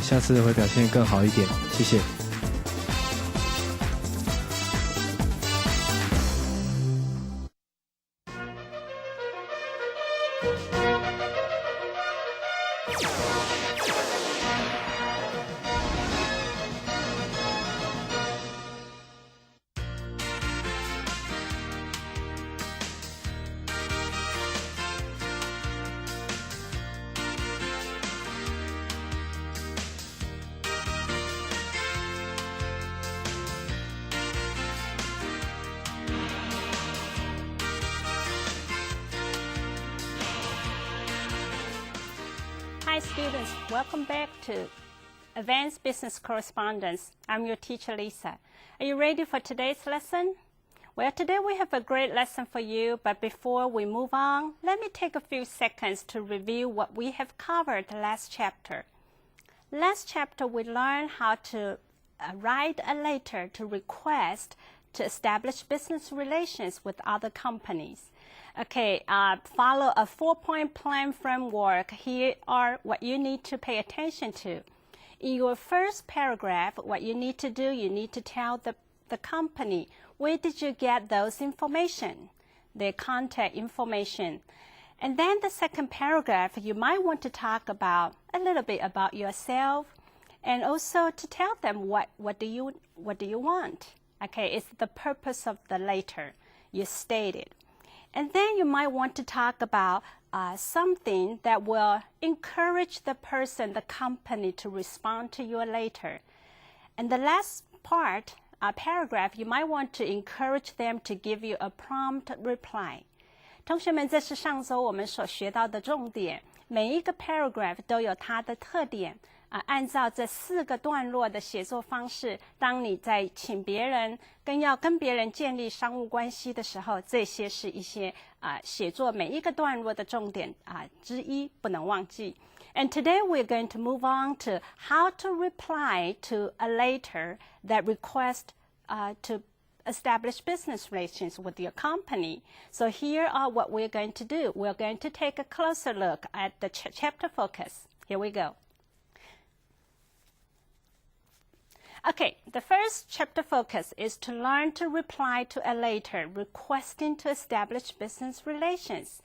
下次会表现更好一点，谢谢。Hi students, welcome back to Advanced Business Correspondence. I'm your teacher Lisa. Are you ready for today's lesson? Well, today we have a great lesson for you, but before we move on, let me take a few seconds to review what we have covered last chapter. Last chapter we learned how to write a letter to request to establish business relations with other companies. Okay, follow a 4-point plan framework. Here are what you need to pay attention to. In your first paragraph, what you need to do, you need to tell the company, where did you get those information, their contact information. And then the second paragraph, you might want to talk about a little bit about yourself and also to tell them what do you want. Okay, it's the purpose of the letter you stated. And then you might want to talk about something that will encourage the person, the company, to respond to your letter. And the last part, paragraph, you might want to encourage them to give you a prompt reply. 同学们，这是上周我们所学到的重点。每一个 paragraph 都有它的特点。按照这4个段落的写作方式，当你在请别人要跟别人建立商务关系的时候，这些是一些写作每一个段落的重点之一，不能忘记。And today we're going to move on to how to reply to a letter that requests to establish business relations with your company. So here are what we're going to do. We're going to take a closer look at the chapter focus. Here we go. Okay, the first chapter focus is to learn to reply to a letter requesting to establish business relations.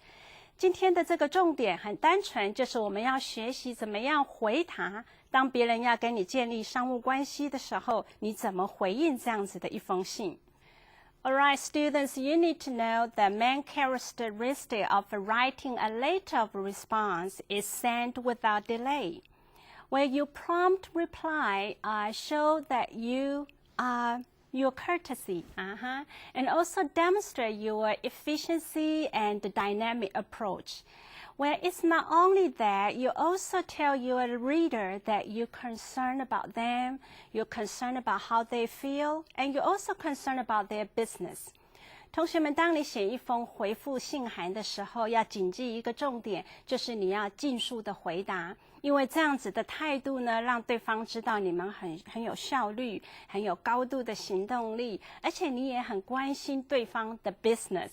今天的这个重点很单纯，就是我们要学习怎么样回答，当别人要跟你建立商务关系的时候，你怎么回应这样子的一封信。Alright, students, you need to know the main characteristic of writing a letter of response is send without delay. Where your prompt reply show that your courtesy, and also demonstrate your efficiency and dynamic approach. Well, it's not only that, you also tell your reader that you're concerned about them, you're concerned about how they feel, and you're also concerned about their business. 同学们，当你写一封回复信函的时候，要谨记一个重点，就是你要尽速的回答，因为这样子的态度呢，让对方知道你们很有效率，很有高度的行动力，而且你也很关心对方的 business，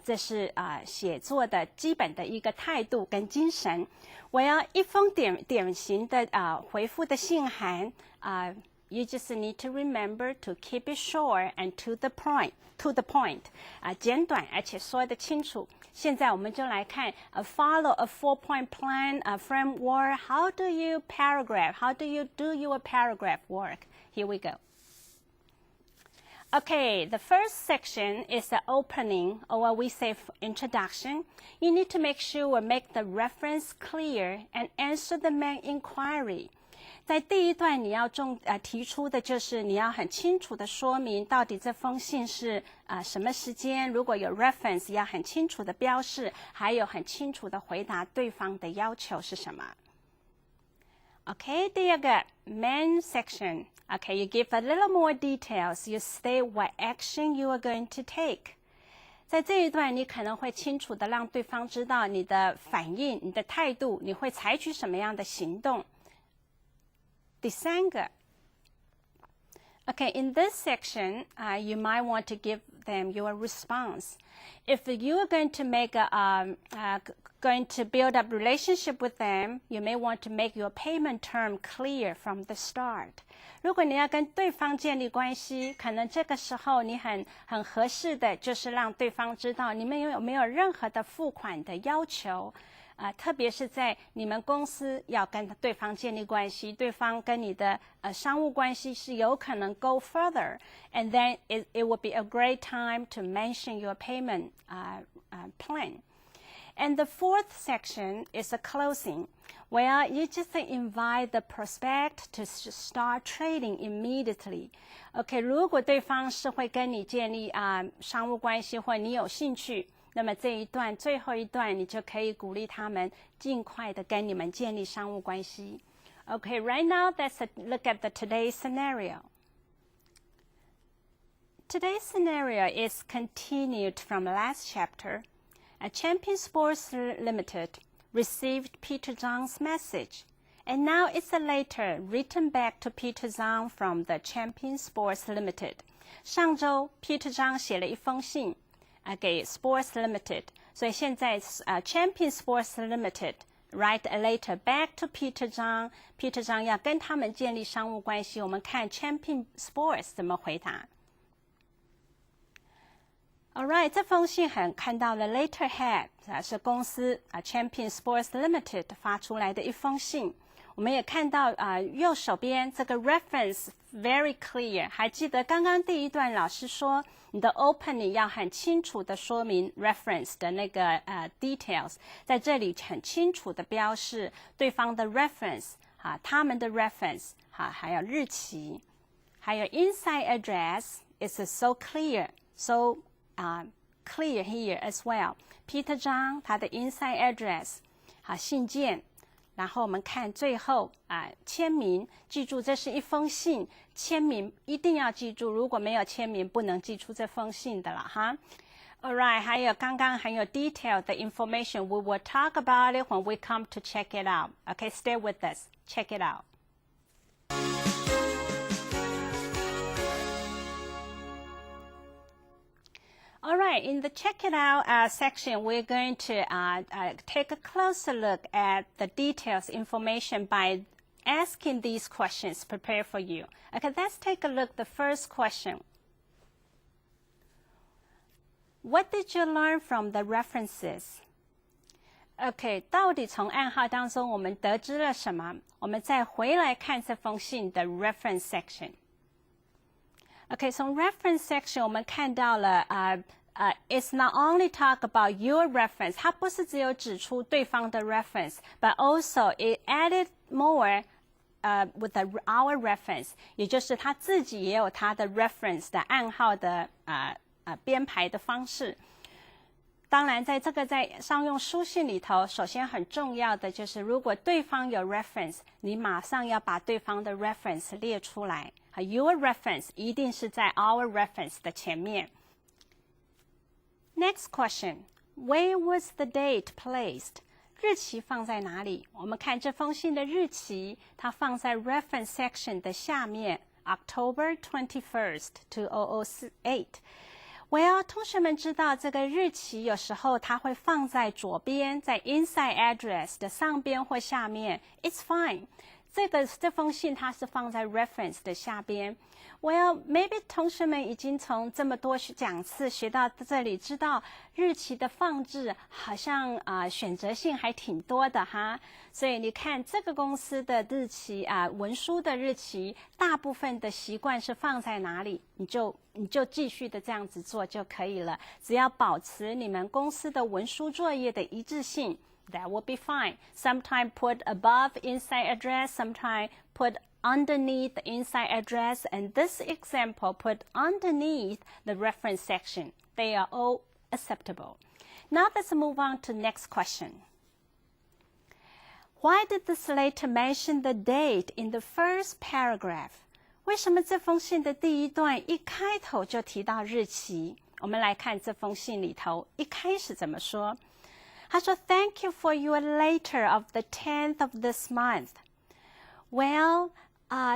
这是写作的基本的一个态度跟精神。我要一封典型的回复的信函You just need to remember to keep it short and to the point. 简短而且说得清楚。现在我们就来看follow a 4-point plan framework. How do you do your paragraph work? Here we go. Okay, the first section is the opening, or what we say introduction. You need to make sure make the reference clear and answer the main inquiry. 在第一段你要提出的就是你要很清楚的说明到底这封信是什么时间，如果有 reference 要很清楚的标示，还有很清楚的回答对方的要求是什么。Okay, 第二个 main section. Okay, you give a little more details. You state what action you are going to take. 在这一段你可能会清楚的让对方知道你的反应，你的态度，你会采取什么样的行动。第三个 Okay, in this section, you might want to give them your response. If you are going to going to build up relationship with them, you may want to make your payment term clear from the start. 如果你要跟对方建立关系，可能这个时候你很合适的就是让对方知道你们有没有任何的付款的要求。特别是在你们公司要跟对方建立关系，对方跟你的商务关系是有可能 go further, and then it would be a great time to mention your payment plan. And the fourth section is a closing, where you just invite the prospect to start trading immediately. OK, 如果对方是会跟你建立商务关系，或你有兴趣，那么这一段最后一段你就可以鼓励他们尽快的跟你们建立商务关系。Okay, right now let's look at the today's scenario. Today's scenario is continued from last chapter. Champion Sports Limited received Peter Zhang's message, and now it's a letter written back to Peter Zhang from the Champion Sports Limited. 上周 Peter Zhang 写了一封信给 Sports Limited, 所以现在Champion Sports Limited write a letter back to Peter Zhang. Peter Zhang 要跟他们建立商务关系，我们看 Champion Sports 怎么回答。Alright, 这封信看到了 letterhead 是公司Champion Sports Limited 发出来的一封信。我们也看到右手边这个 reference very clear. 还记得刚刚第一段老师说你的 opening 要很清楚的说明 reference 的那个details. 在这里很清楚的标示对方的 reference 他们的 reference 还有日期，还有 inside address is so clear, so clear here as well. Peter Zhang 他的 inside address 信件，然后我们看最后签名，记住这是一封信，签名一定要记住，如果没有签名不能寄出这封信的了哈。Alright, 还有刚刚很有 detail 的 information, we will talk about it when we come to check it out. Okay, stay with us. Check it out. Alright, in the check it out section, we're going to take a closer look at the details information by asking these questions prepared for you. Okay, let's take a look at the first question. What did you learn from the references? Okay, 到底从暗号当中我们得知了什么？我们再回来看这封信的 reference section。Okay, 从 reference section 我们看到了it's not only talk about your reference, 它不是只有指出对方的 reference, but also it added more with our reference, 也就是他自己也有他的 reference 的暗号的编排的方式。当然在这个在商用书信里头，首先很重要的就是如果对方有 reference, 你马上要把对方的 reference 列出来。Your reference 一定是在 our reference 的前面。Next question, where was the date placed? 日期放在哪里？我们看这封信的日期，它放在 reference section 的下面 October 21st, 2008。Well, 同学们知道这个日期有时候它会放在左边，在 inside address 的上边或下面。It's fine. 这封信它是放在 reference 的下边。Well, maybe 同学们已经从这么多讲次学到这里，知道日期的放置好像选择性还挺多的哈。所以你看这个公司的日期文书的日期，大部分的习惯是放在哪里，你就继续的这样子做就可以了。只要保持你们公司的文书作业的一致性。That will be fine. Sometimes put above inside address, sometimes put underneath the inside address, and this example put underneath the reference section. They are all acceptable. Now let's move on to next question. Why did this letter mention the date in the first paragraph? 为什么这封信的第一段一开头就提到日期？我们来看这封信里头一开始怎么说。他说 Thank you for your letter of the 10th of this month. Well,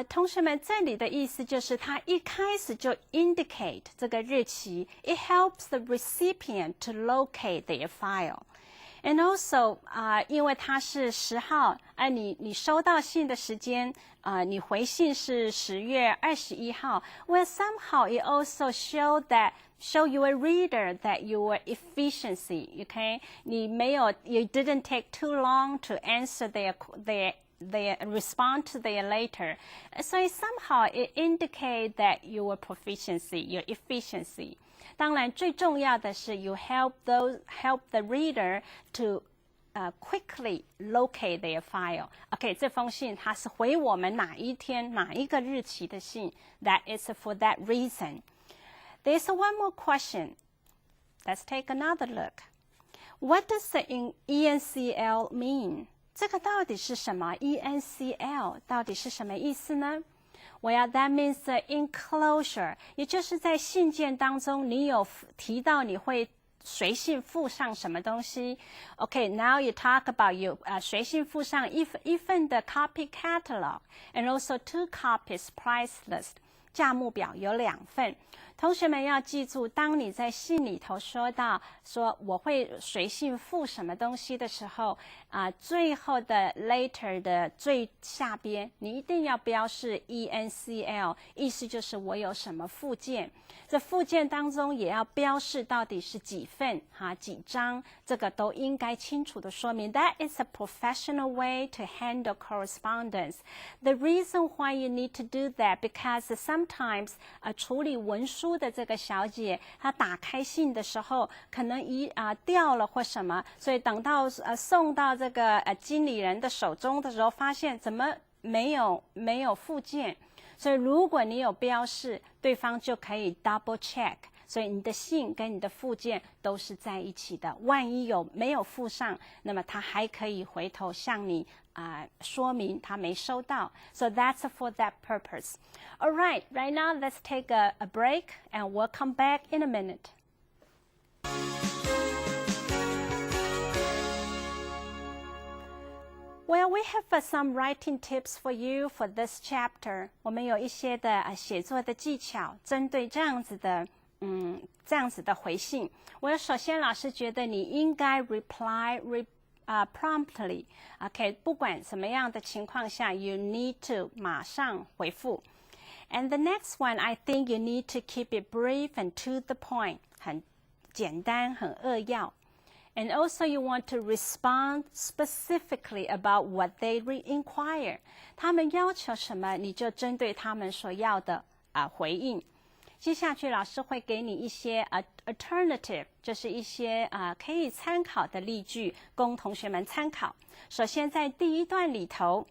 同学们，这里的意思就是它一开始就 indicate 这个日期 ，it helps the recipient to locate their file。And also, 因为它是10号，你收到信的时间，你回信是10月21号。Well, somehow it also show your reader that your efficiency, okay? 你没有 you didn't take too long to answer their respond to their letter. So somehow it indicate that your proficiency, your efficiency. 当然，最重要的是 you help the reader to quickly locate their file. OK， 这封信它是回我们哪一天哪一个日期的信 ？That is for that reason. There's one more question. Let's take another look. What does the ENCL mean? 这个到底是什么 ？ENCL 到底是什么意思呢？Well, that means the enclosure， 也就是在信件当中，你有提到你会随信附上什么东西。Okay, now you talk about you 随信附上一份的 copy catalog and also 2 copies price list。价目表有2份。同学们要记住，当你在信里头说我会随信附什么东西的时候，最后的 later 的最下边，你一定要标示 ENCL， 意思就是我有什么附件。这附件当中也要标示到底是几份几张，这个都应该清楚的说明。That is a professional way to handle correspondence. The reason why you need to do that because sometimes 处理文书的这个小姐，她打开信的时候可能掉了或什么，所以等到送到这个经理人的手中的时候，发现怎么没有附件。所以如果你有标示，对方就可以 double check， 所以你的信跟你的附件都是在一起的。万一没有附上，那么他还可以回头向你说明他没收到。So that's for that purpose. All right, right now let's take a break and we'll come back in a minute. Well, we have some writing tips for you for this chapter. 我们有一些的写作的技巧，针对这样子的回信。首先老师觉得你应该 reply promptly. OK， 不管什么样的情况下 ，you need to 马上回复。And the next one, I think you need to keep it brief and to the point. 很简单，很扼要。And also you want to respond specifically about what they inquire. 他们要求什么，你就针对他们所要的回应。接下去老师会给你一些alternative， 就是一些可以参考的例句，供同学们参考。首先在第一段里头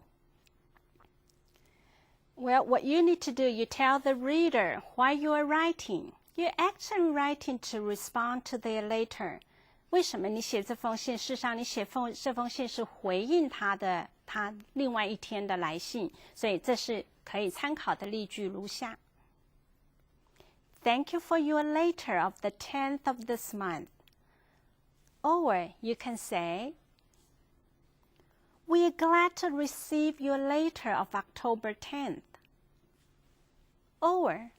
Well, what you need to do, you tell the reader why you are writing. You're actually writing to respond to their letter. 为什么你写这封信？事实上，你写这封信是回应他另外一天的来信，所以这是可以参考的例句如下 ：Thank you for your letter of the 10th of this month. Or you can say, We are glad to receive your letter of October 10th. Or,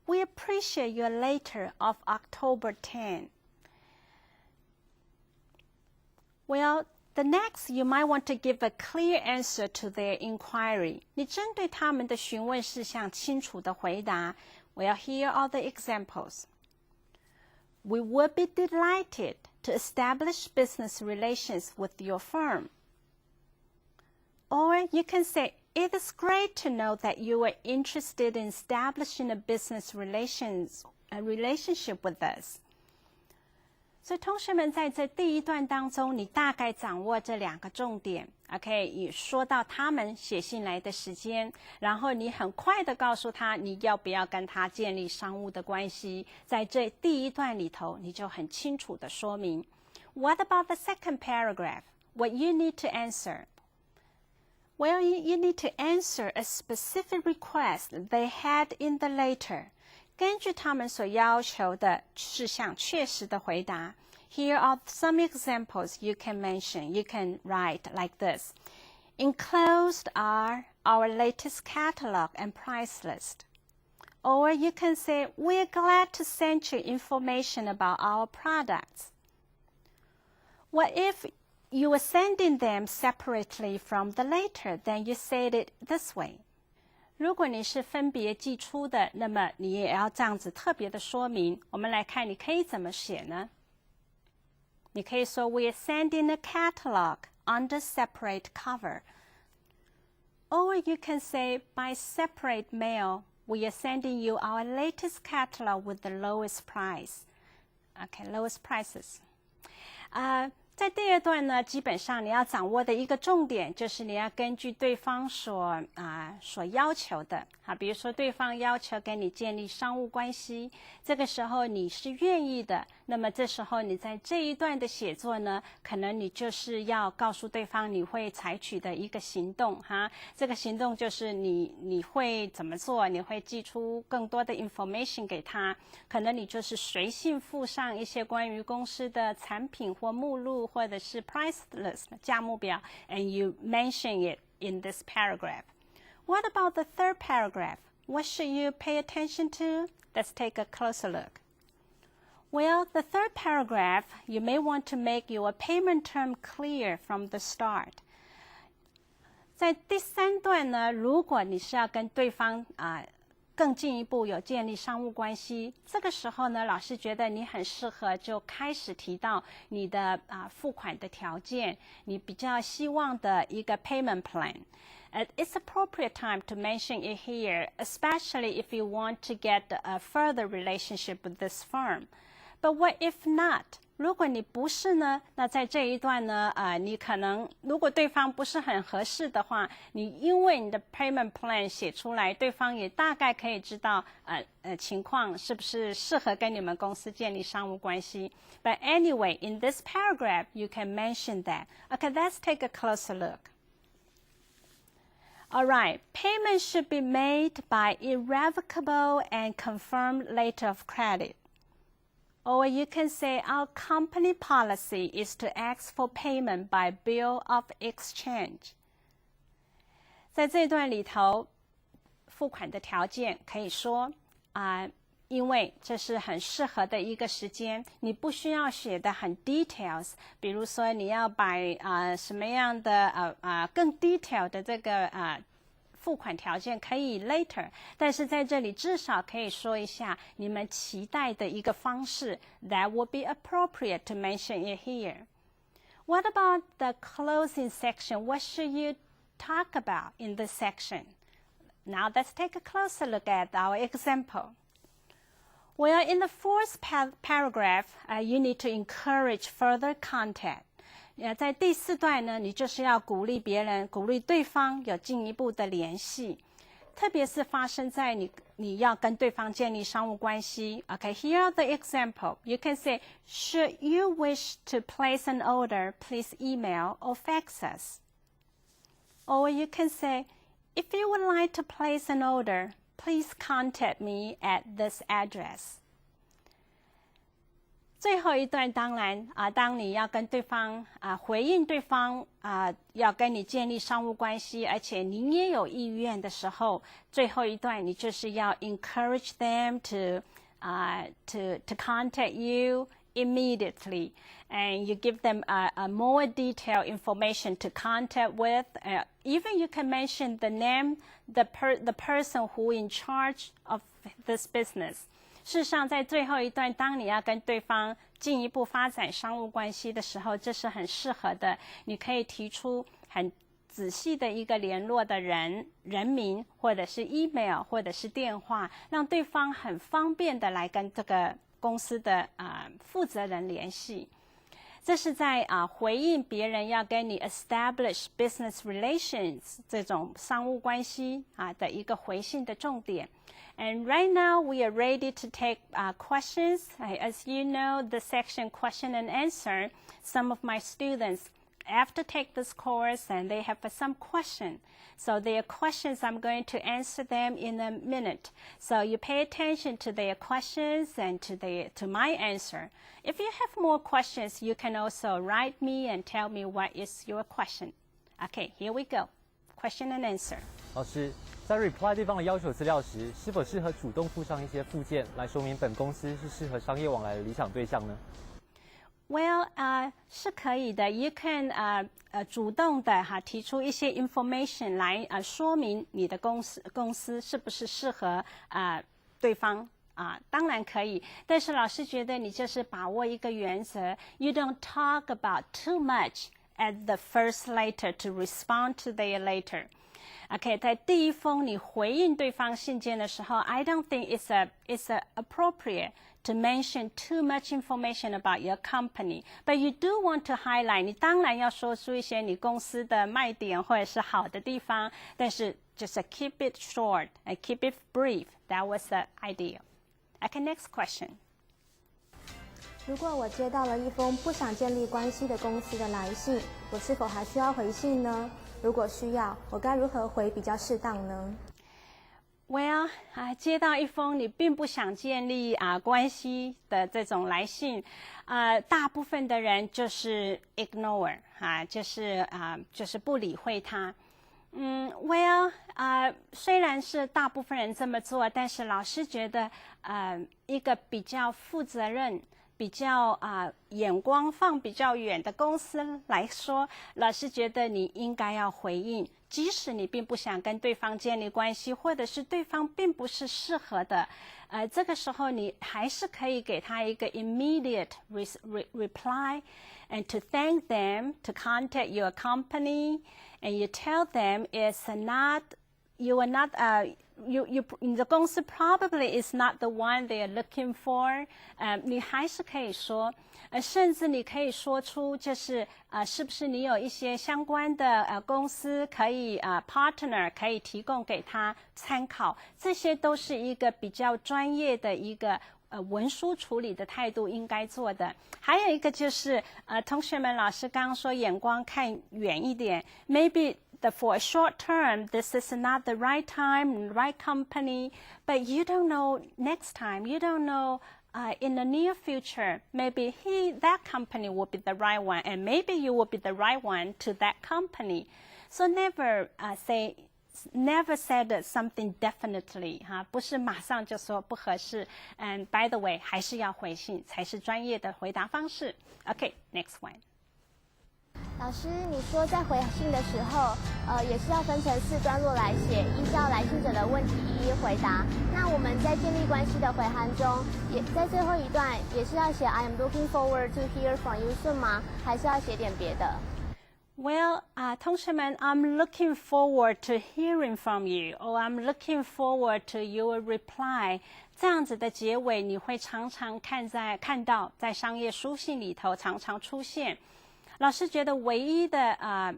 we appreciate your letter of October 10th. Well, the next, you might want to give a clear answer to their inquiry. 你针对他们的询问事项清楚的回答。Well, here are the examples. We would be delighted to establish business relations with your firm. Or you can say, it is great to know that you are interested in establishing a business relationship with us. 所以同学们在这第一段当中，你大概掌握这2个重点 ，OK？ 你说到他们写信来的时间，然后你很快的告诉他你要不要跟他建立商务的关系，在这第一段里头，你就很清楚的说明。What about the second paragraph? What you need to answer? Well, you need to answer a specific request they had in the letter. 根据他们所要求的事项，确实的回答。Here are some examples you can mention. You can write like this. Enclosed are our latest catalog and price list. Or you can say, we're glad to send you information about our products. What if you were sending them separately from the letter, then you said it this way. 如果你是分别寄出的，那么你也要这样子特别的说明。我们来看，你可以怎么写呢？你可以说 we're sending a catalog under separate cover. Or you can say by separate mail, we are sending you our latest catalog with the lowest price. Okay, lowest prices. 在第二段呢，基本上你要掌握的一个重点就是你要根据对方所要求的，比如说对方要求跟你建立商务关系，这个时候你是愿意的，那么这时候你在这一段的写作呢，可能你就是要告诉对方你会采取的一个行动这个行动就是你会怎么做，你会寄出更多的 information 给他，可能你就是随信附上一些关于公司的产品或目录或者是 price list 价目表 and you mention it in this paragraph. What about the third paragraph? What should you pay attention to? Let's take a closer look. Well, the third paragraph, you may want to make your payment term clear from the start. 在第三段呢，如果你是要跟对方更进一步有建立商务关系，这个时候呢，老师觉得你很适合就开始提到你的付款的条件，你比较希望的一个 payment plan. It's appropriate time to mention it here, especially if you want to get a further relationship with this firm. But what if not? 如果你不是呢，那在这一段呢，你可能如果对方不是很合适的话，你因为你的 payment plan 写出来，对方也大概可以知道情况是不是适合跟你们公司建立商务关系。But anyway, in this paragraph, you can mention that. Okay, let's take a closer look. All right, payment should be made by irrevocable and confirmed letter of credit. Or you can say our company policy is to ask for payment by bill of exchange. 在这段里头，付款的条件可以说因为这是很适合的一个时间，你不需要写的很 details， 比如说你要把什么样的更 detail 的这个付款条件可以 later， 但是在这里至少可以说一下你们期待的一个方式 that would be appropriate to mention it here. What about the closing section? What should you talk about in this section? Now let's take a closer look at our example. Well, in the fourth paragraph, you need to encourage further contact. 在第四段呢，你就是要鼓励别人，鼓励对方有进一步的联系，特别是发生在你要跟对方建立商务关系。Okay, here are the example. You can say, should you wish to place an order, please email or fax us. Or you can say, if you would like to place an order, please contact me at this address. 最后一段当然当你要跟对方回应对方要跟你建立商务关系，而且你也有意愿的时候，最后一段你就是要 encourage them to contact you immediately, and you give them a more detailed information to contact with. Even you can mention the name, the person who in charge of this business. 事实上，在最后一段，当你要跟对方进一步发展商务关系的时候，这是很适合的。你可以提出很仔细的一个联络的人名，或者是 email， 或者是电话，让对方很方便的来跟这个公司的负责人联系。这是在回应别人要跟你 establish business relations 这种商务关系的一个回信的重点。And right now we are ready to take questions. As you know, the section question and answer, some of my students after take this course and they have some question. So their questions, I'm going to answer them in a minute. So you pay attention to their questions and to my answer. If you have more questions, you can also write me and tell me what is your question. Okay, here we go. Question and answer. 老师，在 reply 对方的要求资料时，是否适合主动附上一些附件来说明本公司是适合商业往来的理想对象呢？ Well, 是可以的。You can 主动的提出一些 information 来说明你的公司是不是适合对方当然可以。但是老师觉得你就是把握一个原则 ，You don't talk about too much at the first letter to respond to their later.OK， 在第一封你回应对方信件的时候 ，I don't think it's appropriate to mention too much information about your company, but you do want to highlight. 你当然要说出一些你公司的卖点或者是好的地方，但是just keep it short and keep it brief. That was the idea. Okay, next question. 如果我接到了一封不想建立关系的公司的来信，我是否还需要回信呢？如果需要，我该如何回比较适当呢？ Well， 接到一封你并不想建立关系的这种来信，大部分的人就是 ignore 就是不理会它。Well， 虽然是大部分人这么做，但是老师觉得一个比较负责任。比较眼光放比较远的公司来说，老师觉得你应该要回应，即使你并不想跟对方建立关系，或者是对方并不是适合的，这个时候你还是可以给他一个 immediate reply and to thank them, to contact your company, and you tell them it's not, you are not the 公司 probably is not the one they are looking for. 你还是可以说，甚至你可以说出，就是是不是你有一些相关的公司可以partner 可以提供给他参考，这些都是一个比较专业的一个文书处理的态度应该做的。还有一个就是同学们，老师刚刚说眼光看远一点 ，maybe for a short term, this is not the right time, right company, but you don't know next time. You don't know in the near future, maybe that company will be the right one, and maybe you will be the right one to that company. So never never said something definitely 不是马上就说不合适。And by the way， 还是要回信才是专业的回答方式。Okay, next one. 老师，你说在回信的时候，也是要分成4段落来写，依照来信者的问题一一回答。那我们在建立关系的回函中，也在最后一段也是要写 I am looking forward to hear from you soon 吗？还是要写点别的？ Well, 同学们 I'm looking forward to hearing from you, or I'm looking forward to your reply. 这样子的结尾你会常常看到在商业书信里头常常出现。老师觉得唯一的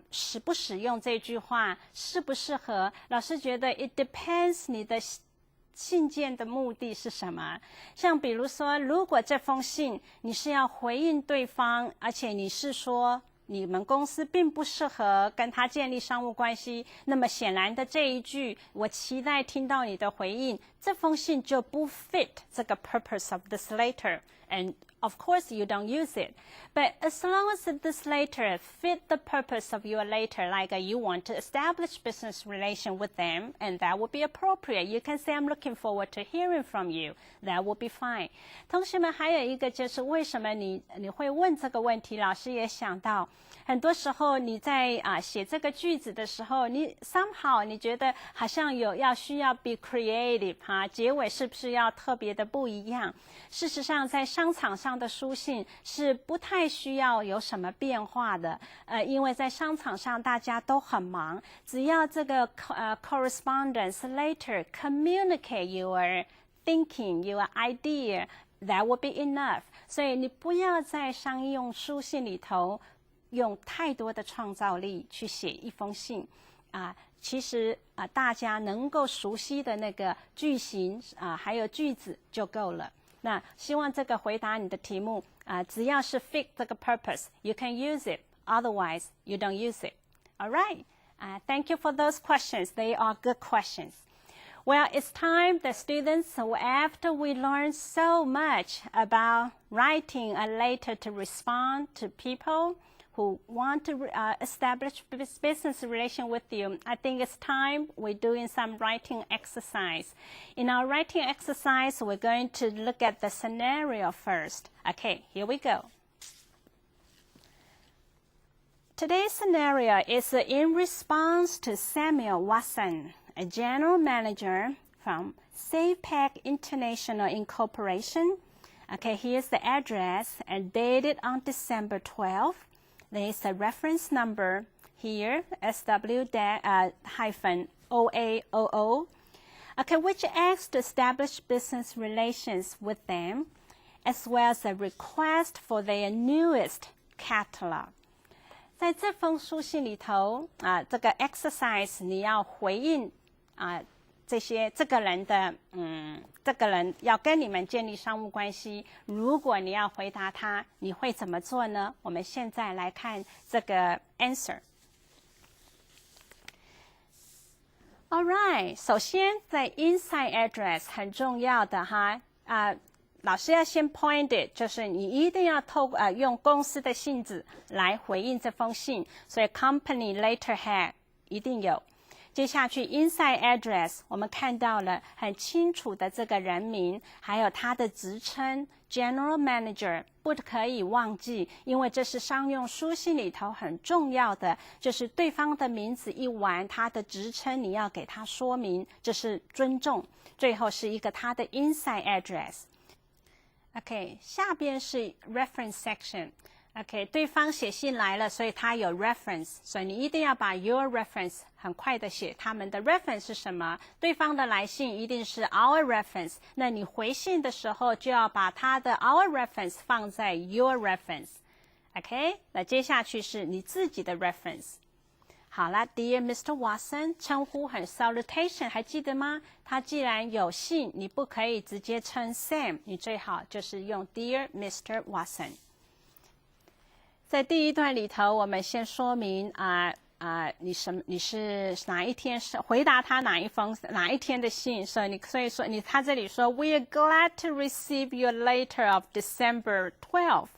使不使用这句话适不适合，老师觉得 it depends 你的信件的目的是什么。像比如说，如果这封信你是要回应对方，而且你是说你们公司并不适合跟他建立商务关系，那么显然的这一句我期待听到你的回应，这封信就不 fit 这个 purpose of this letter, and of course you don't use it. But as long as this letter fit the purpose of your letter, like you want to establish business relation with them, and that would be appropriate. You can say I'm looking forward to hearing from you. That would be fine. 同学们还有一个就是为什么你会问这个问题，老师也想到很多时候你在写这个句子的时候，你 somehow 你觉得好像需要 be creative 结尾是不是要特别的不一样？事实上在商场上的书信是不太需要有什么变化的，因为在商场上大家都很忙，只要这个correspondence later communicate your thinking, your idea, that will be enough. 所以你不要在商用书信里头用太多的创造力去写一封信其实大家能够熟悉的那个句型还有句子就够了。那希望这个回答你的题目只要是 fit 这个 purpose, you can use it. Otherwise, you don't use it. All right. Thank you for those questions. They are good questions. Well, it's time the students, after we learn so much about writing a letter to respond to people, who want to establish business relation with you, I think it's time we're doing some writing exercise. In our writing exercise, we're going to look at the scenario first. Okay, here we go. Today's scenario is in response to Samuel Watson, a general manager from SafePack International Incorporation. Okay, here's the address and dated on December 12th. There is a reference number here, SW--OAOO, okay, which asks to establish business relations with them, as well as a request for their newest catalog. 在这封书信里头这个 exercise 你要回应这个人要跟你们建立商务关系，如果你要回答他，你会怎么做呢？我们现在来看这个 answer。 Alright， 首先在 inside address 很重要的哈老师要先 point it， 就是你一定要用公司的性质来回应这封信，所以 company letterhead 一定有。接下去 inside address 我们看到了很清楚的这个人名，还有他的职称 general manager， 不可以忘记，因为这是商用书信里头很重要的，就是对方的名字一完，他的职称你要给他说明，这是尊重。最后是一个他的 inside address。OK， 下边是 reference section。OK， 对方写信来了，所以他有 reference， 所以你一定要把 your reference 很快的写他们的 reference 是什么。对方的来信一定是 our reference， 那你回信的时候就要把他的 our reference 放在 your reference。OK， 那接下去是你自己的 reference。好了 ，Dear Mr. Watson， 称呼很 salutation， 还记得吗？他既然有信，你不可以直接称 Sam， 你最好就是用 Dear Mr. Watson。在第一段里头，我们先说明你是哪一天是回答他哪一天的信，所以说他这里说 We are glad to receive your letter of December 12th.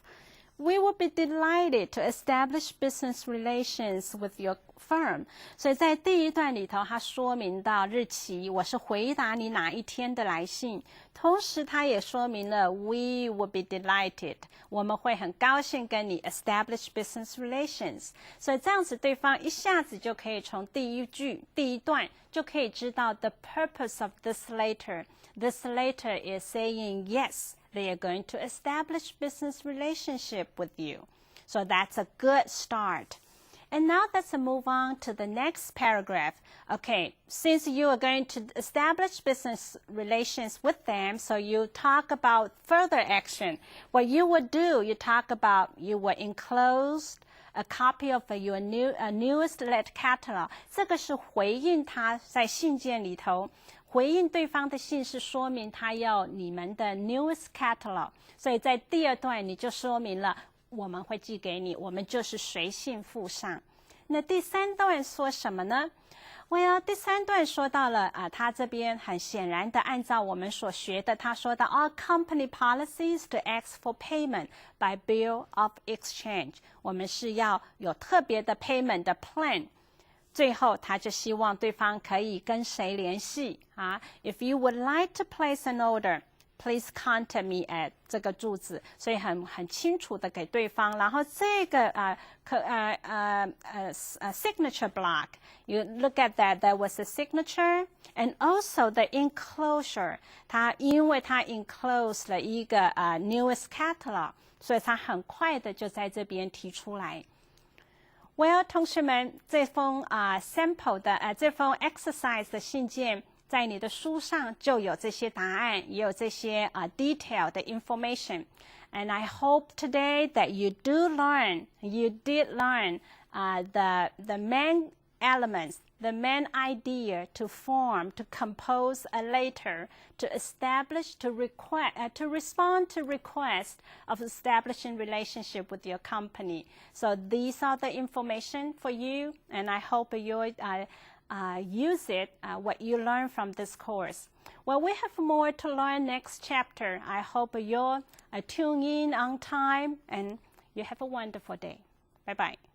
We will be delighted to establish business relations with your firm. 所以在第一段里头，他说明到日期，我是回答你哪一天的来信。同时，他也说明了 We will be delighted， 我们会很高兴跟你 establish business relations。所以这样子，对方一下子就可以从第一段就可以知道 the purpose of this letter. This letter is saying yes.They are going to establish business relationship with you. So that's a good start. And now let's move on to the next paragraph. Okay, since you are going to establish business relations with them, so you talk about further action. What you would do, you talk about you will enclose a copy of your newest letter catalog. 这个是回应他在信件里头。回应对方的信是说明他要你们的 newest catalog， 所以在第二段你就说明了我们会寄给你，我们就是随信附上。那第三段说什么呢？第三段说到了他这边很显然的按照我们所学的，他说到 Our company policies to ask for payment by bill of exchange， 我们是要有特别的 payment 的 plan。最后他就希望对方可以跟谁联系If you would like to place an order, please contact me at 这个住址，所以很清楚的给对方。然后这个signature block, you look at that, there was a signature and also the enclosure. 因为他 enclosed 了一个newest catalog， 所以他很快的就在这边提出来。Well， 同学们，这封sample 的这封 exercise 的信件，在你的书上就有这些答案，也有这些detail 的 information. And I hope today that you did learn the main elements, the main idea to compose a letter, to respond to request of establishing relationship with your company. So these are the information for you, and I hope you use it, what you learn from this course. Well, we have more to learn next chapter. I hope you'll tune in on time, and you have a wonderful day. 拜拜。